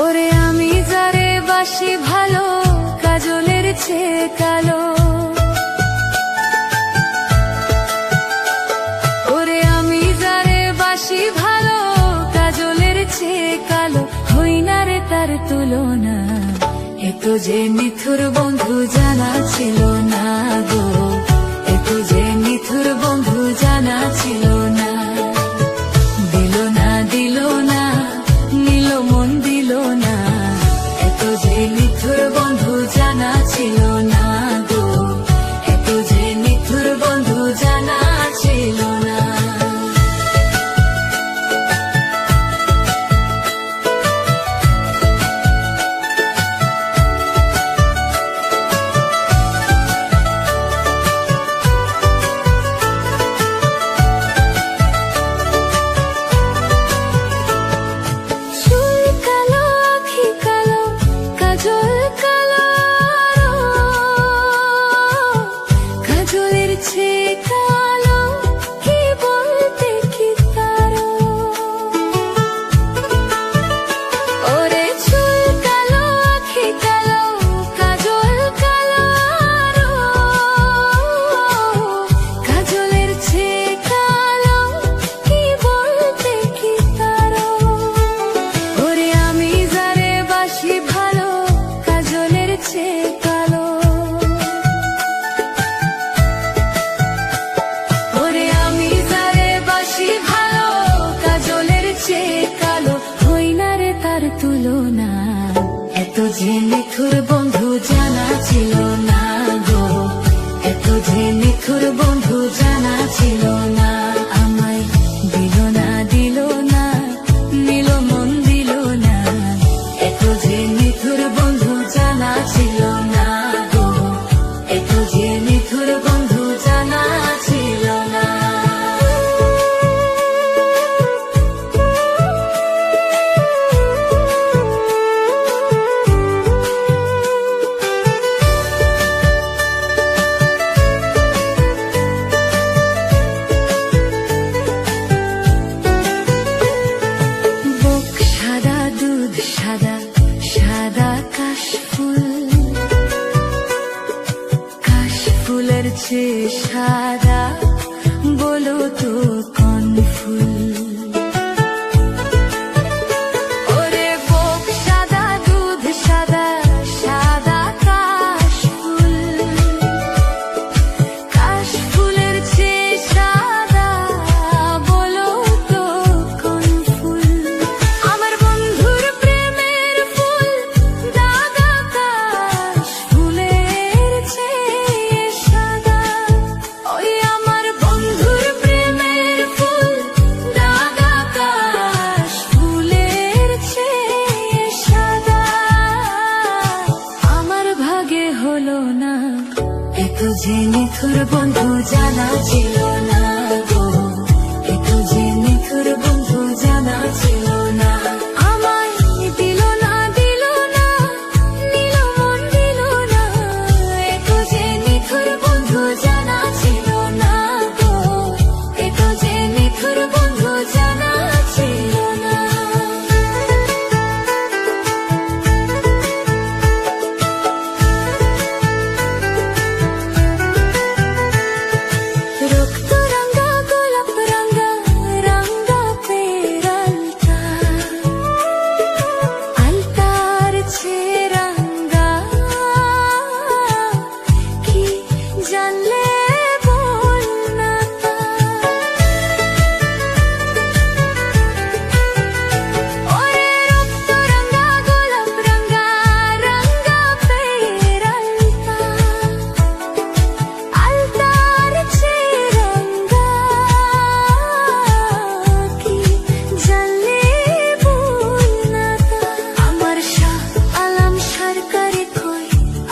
ওরে আমি যারে বাসি ভালো কাজলের চেয়ে কালো, ওরে আমি যারে বাসি ভালো কাজলের চেয়ে কালো, হই না রে তার তুলনা। এত যে নিথুর বন্ধু জানা ছিল না গো, এত যে নিথুর বন্ধু জানা ছিল না। দিল না দিল না নিল মন দিল না, এত যে নিথুর বন্ধু জানা ছিল না গো, এত যে নিথুর বন্ধু জানা ছিল না। তুলনা এত যে নিথুর বন্ধু জানা ছিল না গো, এত যে নিথুর বন্ধু জানা ছিল না। আমায় দিল না দিল না নিল মন দিল না, এত যে নিথুর বন্ধু জানা ছিল না গো, এত যে নিথুর বন্ধু জানা ছিল না। সাদা সাদা কাশফুল, কাশফুলের চেয়ে সাদা বলো তো কোন ফুল? ওরে বুক সাদা দুধ সাদা সাদা কাশফুল, কাশফুলের চেয়ে সাদা বলো তো কোন ফুল? আমার বন্ধুর প্রেমের ফুল দাগা কাশফুলের চেয়ে সাদা, ওই আমার বন্ধুর প্রেমের ফুল দাগা কাশফুলের চেয়ে সাদা। আমার ভাগে হলো না এত যে নিথুর বন্ধু জানা ছিল না গো, এত যে নিথুর বন্ধু জানা ছিল না। আমায় দিল না দিল না নিল মন দিল না, এত যে নিথুর বন্ধু জানা ছিল না গো, এত যে নিথুর বন্ধু জানা ছিল না। রক্ত রঙা গোলাপ রঙা রঙা পেরালতা, আলতার চেয়ে রঙা কি জানলে বল না তা। ওরে রক্ত রঙা গোলাপ রঙা রঙা পেরালতা, আলতার চেয়ে রঙা কি জানলে বল না তা। আমার শাহ আলম সরকারে কই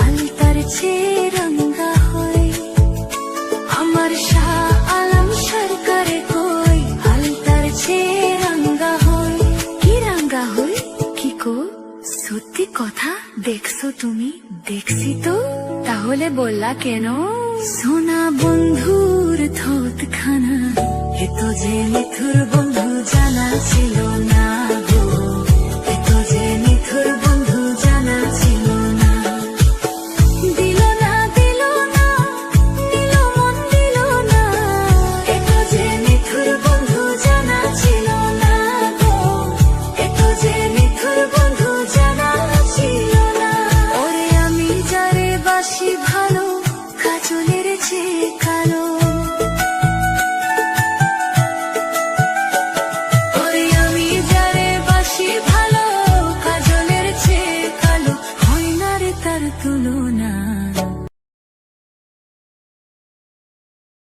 আলতার চেয়ে রঙা হয়, আমার শাহ আলম সরকারে কই আলতার চেয়ে রঙা হয়। কি রঙা হয় কি কো? সত্যি কথা দেখছো তুমি? দেখছি তো, তাহলে বললা কেন? সোনা বন্ধুর থতখানা এত যে নিথুর বন্ধু জানা ছিল না।